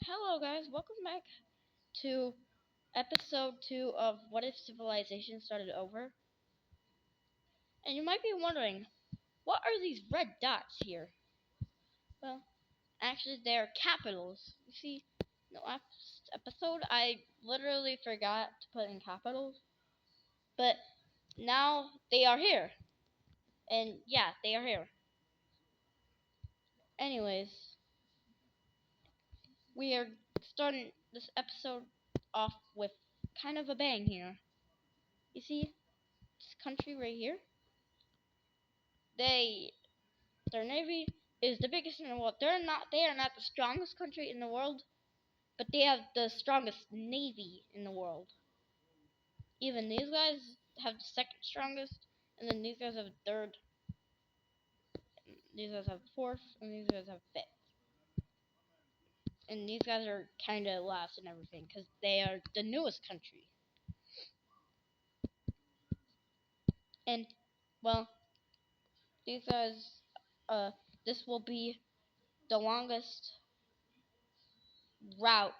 Hello, guys. Welcome back to episode 2 of What If Civilization Started Over? And you might be wondering, what are these red dots here? Well, actually, they're capitals. You see, in the last episode, I literally forgot to put in capitals, but now they are here. And yeah, they are here. Anyways, we are starting this episode off with kind of a bang here. You see, this country right here? They Their navy is the biggest in the world. They are not the strongest country in the world, but they have the strongest navy in the world. Even these guys have the second strongest, and then these guys have third, these guys have fourth, and these guys have fifth. And these guys are kind of last and everything because they are the newest country. And well, these guys, this will be the longest route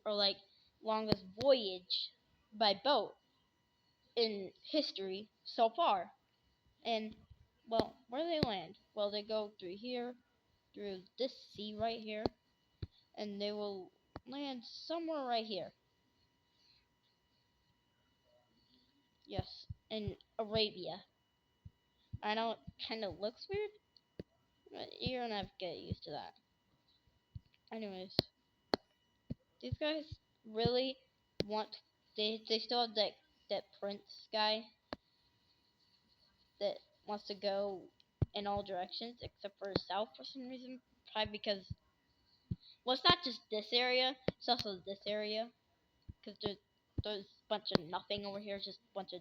or like longest voyage by boat in history so far. And well, where do they land? Well, they go through here, through this sea right here, and they will land somewhere right here. Yes, in Arabia. I know it kind of looks weird, but you're gonna have to get used to that. Anyways, these guys really want. They still have that prince guy that wants to go in all directions except for south for some reason. Probably because, well, it's not just this area; it's also this area. Because there's a bunch of nothing over here. It's just a bunch of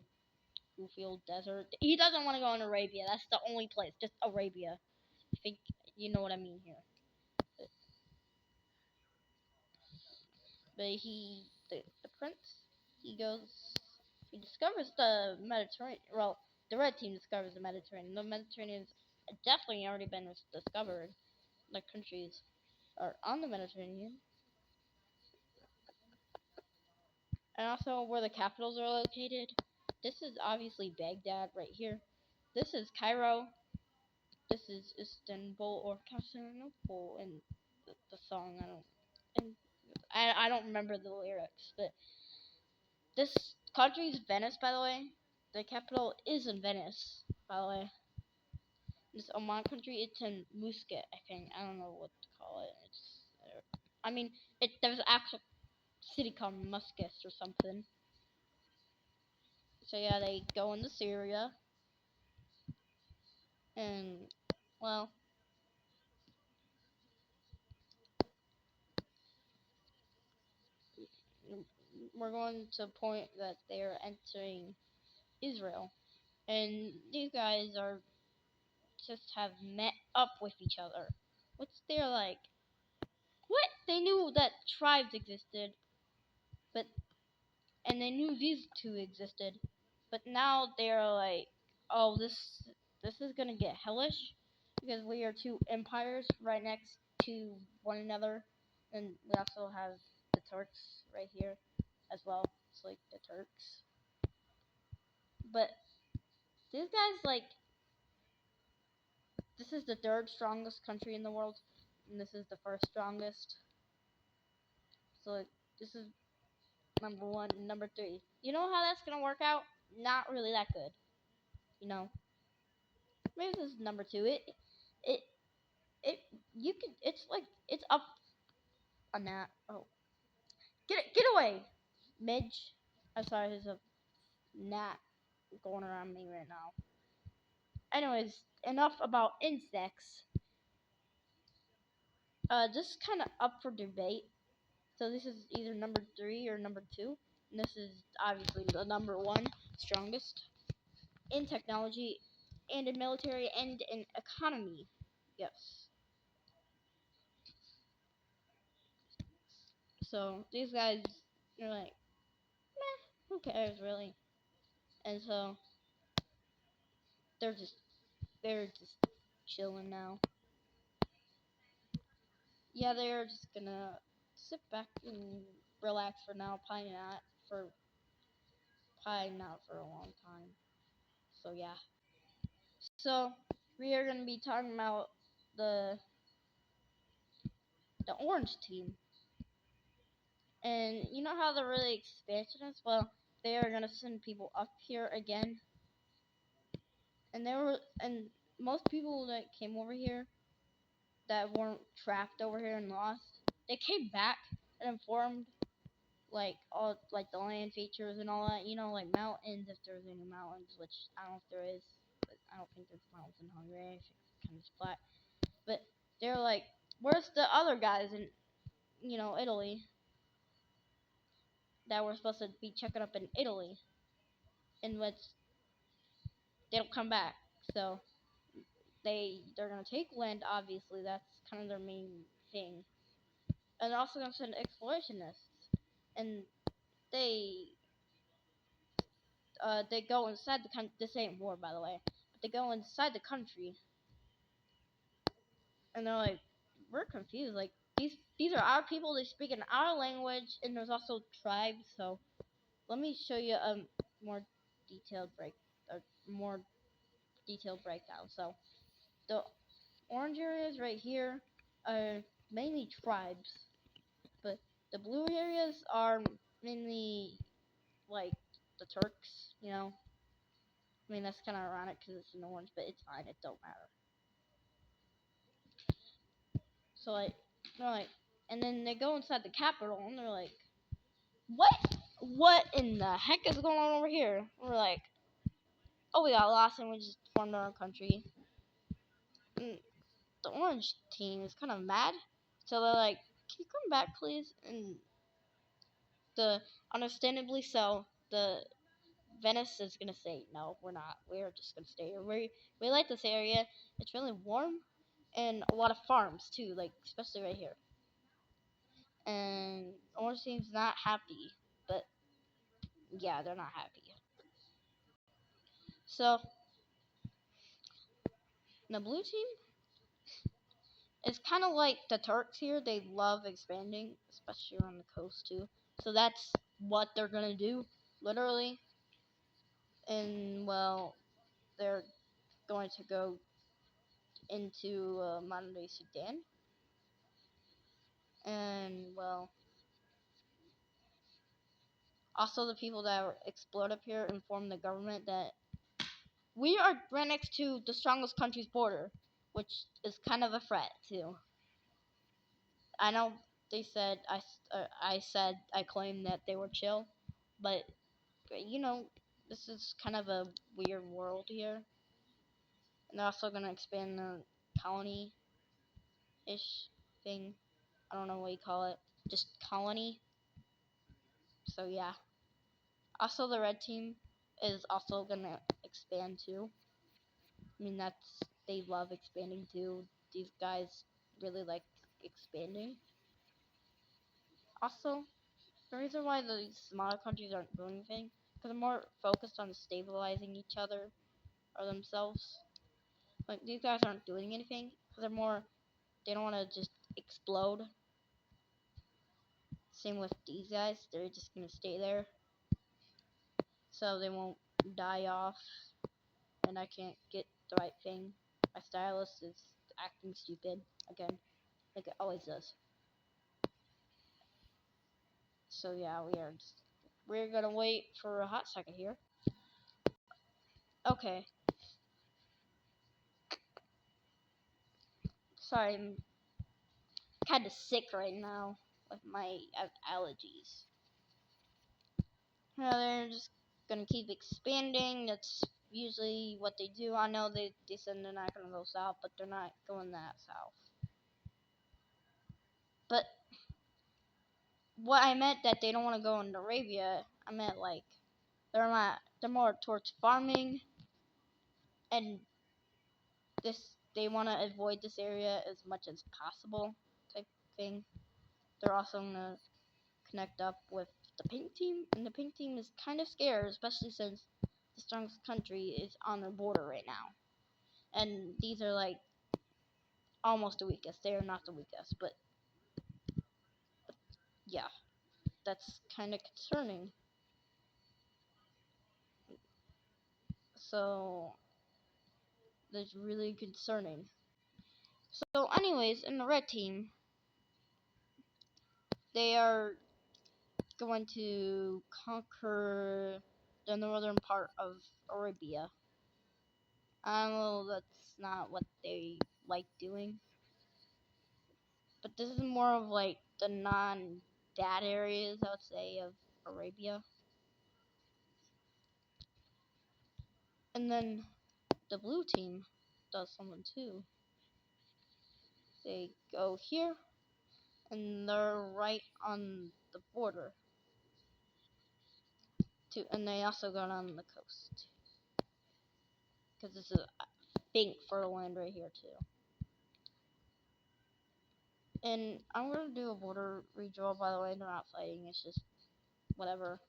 goofy old desert. He doesn't want to go in Arabia. That's the only place. Just Arabia. I think you know what I mean here. But the prince, he goes, he discovers the Mediterranean. Well, the red team discovers the Mediterranean. The Mediterranean's definitely already been discovered. The countries are on the Mediterranean. And also where the capitals are located. This is obviously Baghdad right here. This is Cairo. This is Istanbul or Constantinople in the song. I don't remember the lyrics, but this country is Venice, by the way. The capital is in Venice, by the way. This Oman country, it's in Muscat, I think. I don't know what to call it. I mean, there's an actual city called Muscat or something. So yeah, they go into Syria, and well, we're going to the point that they're entering Israel, and these guys are just have met up with each other. What's their like? What they knew that tribes existed, but and they knew these two existed, but now they're like, oh, this is gonna get hellish because we are two empires right next to one another, and we also have the Turks right here as well. It's like the Turks, but these guys like this is the third strongest country in the world, and this is the first strongest. So like, this is number one and number three. You know how that's gonna work out? Not really that good. You know, maybe this is number two. It, it. You can. It's like it's up on that. Oh, get away, Midge. I'm sorry, there's a gnat going around me right now. Anyways, enough about insects. This is kind of up for debate. So this is either number three or number two. And this is obviously the number one strongest in technology and in military and in economy. Yes. So these guys are like, meh, who cares really? And so they're just they're just chilling now. Yeah, they're just gonna sit back and relax for now. Probably not for a long time. So yeah. So we are gonna be talking about the orange team. And you know how they're really expansionist? Well, they are gonna send people up here again. And most people that came over here that weren't trapped over here and lost, they came back and informed like all like the land features and all that, like mountains if there's any mountains, which I don't know if there is, but I don't think there's mountains in Hungary. It's kind of flat. But they're like, where's the other guys in Italy that were supposed to be checking up in Italy, in which they don't come back. So they're gonna take land. Obviously, that's kind of their main thing, and they're also gonna send explorationists, and they they go inside the country. This ain't war, by the way, but they go inside the country, and they're like, we're confused. Like these are our people. They speak in our language, and there's also tribes. So let me show you a more detailed more detailed breakdown. So the orange areas right here are mainly tribes, but the blue areas are mainly like the Turks. I mean that's kind of ironic because it's an orange, but it's fine. It don't matter. So like they're like, and then they go inside the capital and they're like, what? What in the heck is going on over here? We're like, oh, we got lost and we just formed our own country. And the orange team is kind of mad, so they're like, can you come back, please? And understandably so, the Venice is gonna say, no, we're not. We're just gonna stay here. We like this area. It's really warm and a lot of farms too, like especially right here. And orange team's not happy, but yeah, they're not happy. So the blue team is kind of like the Turks here. They love expanding, especially on the coast too. So that's what they're gonna do, literally. And well, they're going to go into modern day Sudan. And well, also the people that explode up here inform the government that we are right next to the strongest country's border, which is kind of a threat too. I know they said I claimed that they were chill, but this is kind of a weird world here, and they're also gonna expand the colony-ish thing. I don't know what you call it, just colony. So yeah. Also, the red team is also gonna expand too. I mean, they love expanding too. These guys really like expanding. Also, the reason why these smaller countries aren't doing anything because they're more focused on stabilizing each other or themselves. Like these guys aren't doing anything because they don't want to just explode. Same with these guys, they're just gonna stay there so they won't die off. And I can't get the right thing. My stylus is acting stupid again, like it always does. So yeah, we're gonna wait for a hot second here. Okay. Sorry, I'm kind of sick right now with my allergies. They're just gonna keep expanding. That's usually what they do. I know they said they're not gonna go south, but they're not going that south. But what I meant that they don't want to go into Arabia, I meant like they're more towards farming, and they want to avoid this area as much as possible type thing. They're also gonna connect up with the pink team, and the pink team is kind of scared, especially since the strongest country is on their border right now, and these are like almost the weakest. They are not the weakest, but yeah, that's kind of concerning. So that's really concerning. So, anyways, in the red team, they are going to conquer the northern part of Arabia. I know that's not what they like doing, but this is more of like the non-dad areas, I would say, of Arabia. And then the blue team does something too. They go here, and they're right on the border. And they also go down the coast. Because this is a big fertile land right here too. And I'm going to do a border redraw, by the way. They're not fighting, it's just whatever.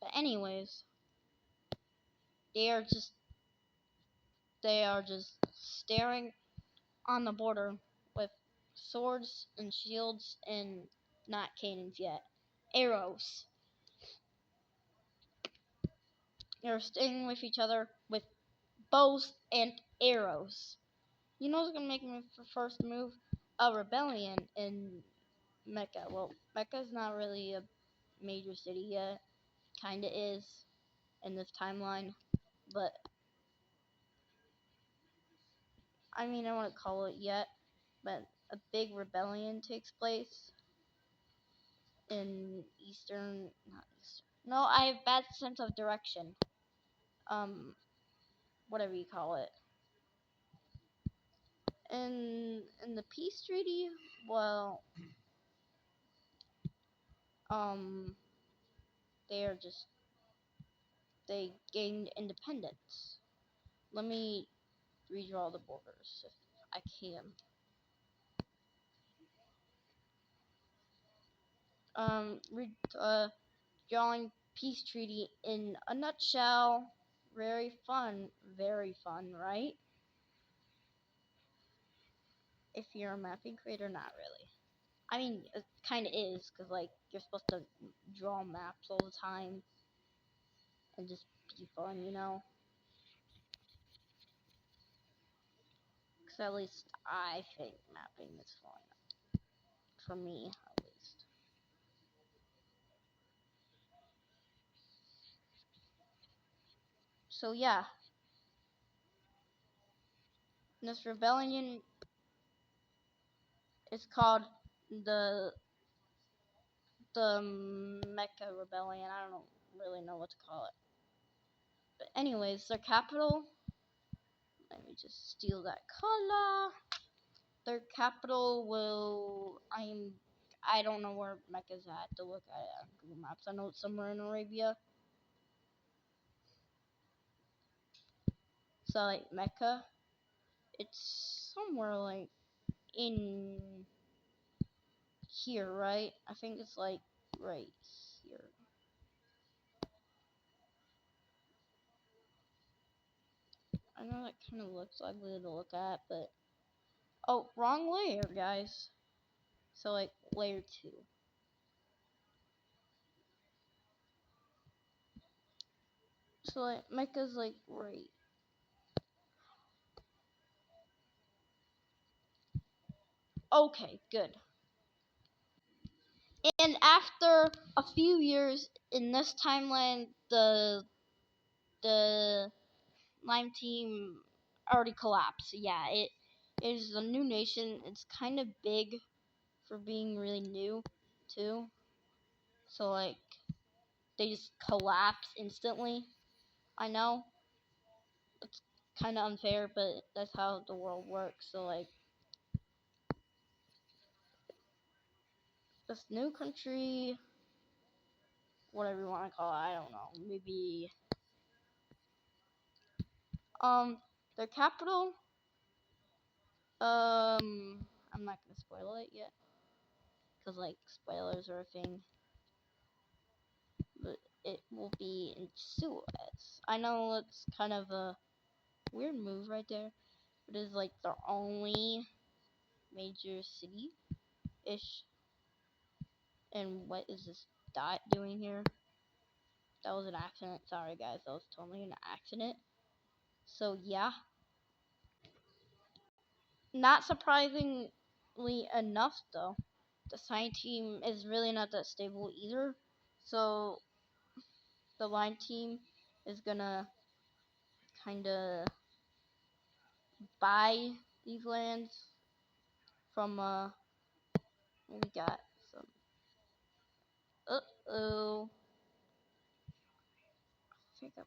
But anyways, they are just staring on the border with swords and shields and not cannons yet. Arrows. They're staying with each other with bows and arrows. You know what's gonna make me first move? A rebellion in Mecca. Well, Mecca's not really a major city yet. Kinda is in this timeline, but I mean I wouldn't call it yet. But a big rebellion takes place in not eastern. No, I have bad sense of direction. Whatever you call it. In the peace treaty, well, um, they gained independence. Let me redraw the borders if I can. Drawing peace treaty in a nutshell. Very fun, right? If you're a mapping creator, not really. I mean, it kind of is, because, like, you're supposed to draw maps all the time and just be fun, you know? Because at least I think mapping is fun. For me, at least. So, yeah. This rebellion is called the Mecca Rebellion. I don't really know what to call it. But anyways, their capital. Let me just steal that color. Their capital will. I don't know where Mecca's at. To look at it on Google Maps. I know it's somewhere in Arabia. So like Mecca, it's somewhere like in here, right? I think it's like right here. I know that kind of looks ugly to look at, but oh, wrong layer, guys. So like layer 2. So like Mecca's like right. Okay, good. And after a few years in this timeline, the Lime team already collapsed. Yeah, it is a new nation. It's kind of big for being really new, too. So like they just collapse instantly. I know it's kind of unfair, but that's how the world works. So like this new country, whatever you want to call it, I don't know. Maybe their capital. I'm not gonna spoil it yet, cause like spoilers are a thing. But it will be in Suez. I know it's kind of a weird move right there. It is like their only major city ish. And what is this dot doing here? That was an accident. Sorry guys, that was totally an accident. So yeah. Not surprisingly enough though, the sign team is really not that stable either. So the line team is gonna kinda buy these lands from we got some uh-oh. I think I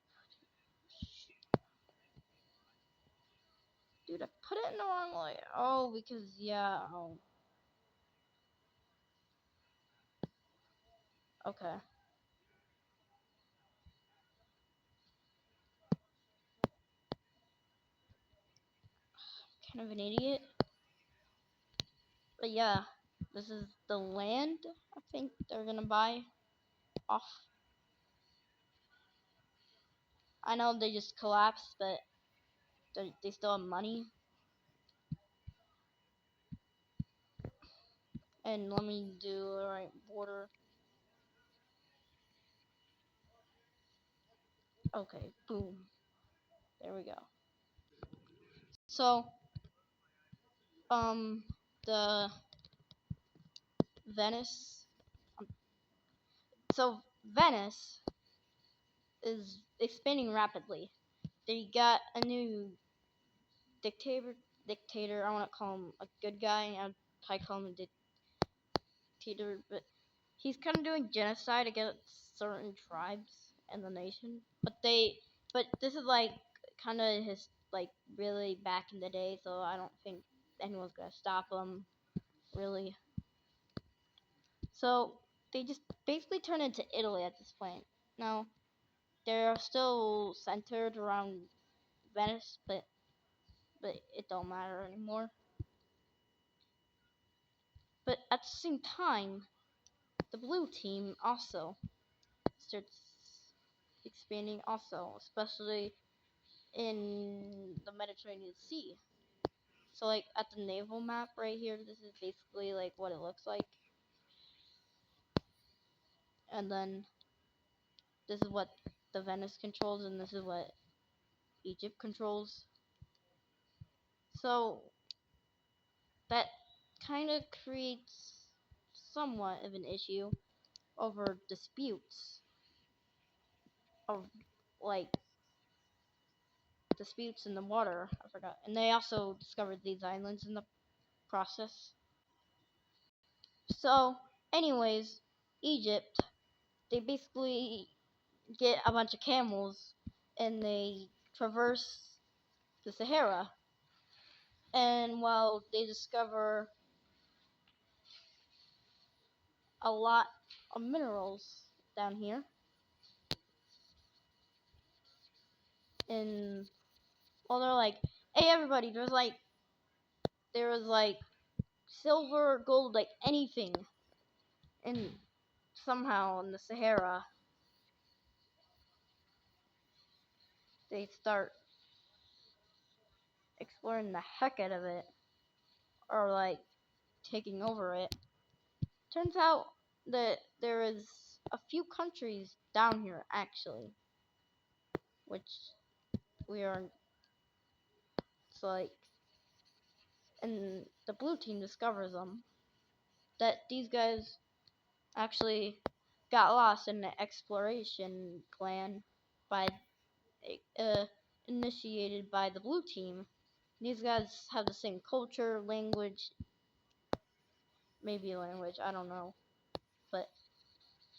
Dude, I put it in the wrong way. Oh, because yeah, oh. Okay. Kind of an idiot. But yeah, this is the land I think they're gonna buy off. I know they just collapsed, but they still have money. And let me do the right border. Okay, boom. There we go. So, the Venice. Um, so Venice is expanding rapidly. They got a new dictator. Dictator. I want to call him a good guy. I'd probably call him a dictator, but he's kind of doing genocide against certain tribes in the nation. But this is like kind of his like really back in the day, so I don't think anyone's gonna stop him really. So they just basically turn into Italy at this point. Now they're still centered around Venice, but it don't matter anymore. But at the same time, the blue team also starts expanding also, especially in the Mediterranean Sea. So like at the naval map right here, this is basically like what it looks like. And then this is what the Venice controls, and this is what Egypt controls. So that kind of creates somewhat of an issue over disputes of like disputes in the water. I forgot. And they also discovered these islands in the process. So, anyways, Egypt, they basically get a bunch of camels and they traverse the Sahara. And while they discover a lot of minerals down here, and well, they're like, hey everybody, there was like silver, gold, like anything, and somehow in the Sahara, they start exploring the heck out of it, or like taking over it. Turns out that there is a few countries down here actually, which we are. It's like, and the blue team discovers them. That these guys actually got lost in the exploration plan by uh, initiated by the blue team. These guys have the same culture, language, maybe language, I don't know, but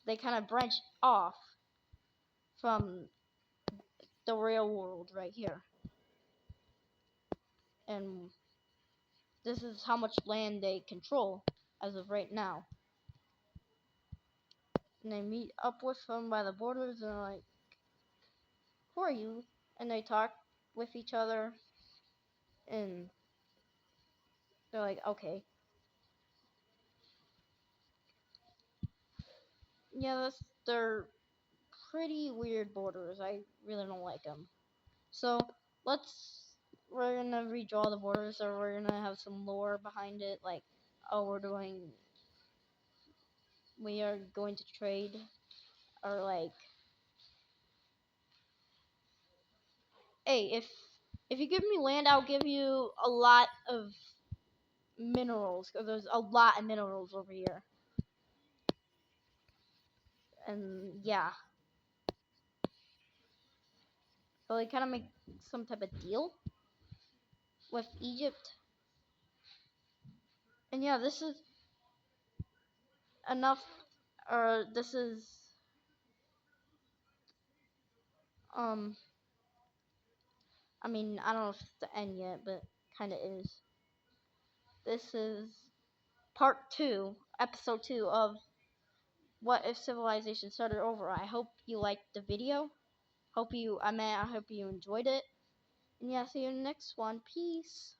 they kind of branch off from the real world right here. And this is how much land they control as of right now. And they meet up with them by the borders and they're like, who are you? And they talk with each other and they're like, okay. Yeah, they're pretty weird borders. I really don't like them. So we're gonna redraw the borders, or we're gonna have some lore behind it, like, oh, we're doing we are going to trade, or like, hey, if you give me land, I'll give you a lot of minerals, because there's a lot of minerals over here. And yeah, so they kind of make some type of deal with Egypt. And yeah, this is enough, or this is I mean, I don't know if it's the end yet, but kind of is. This is part 2, episode 2 of What If Civilization Started Over. I hope you liked the video. I hope you enjoyed it. And yeah, see you in the next one. Peace.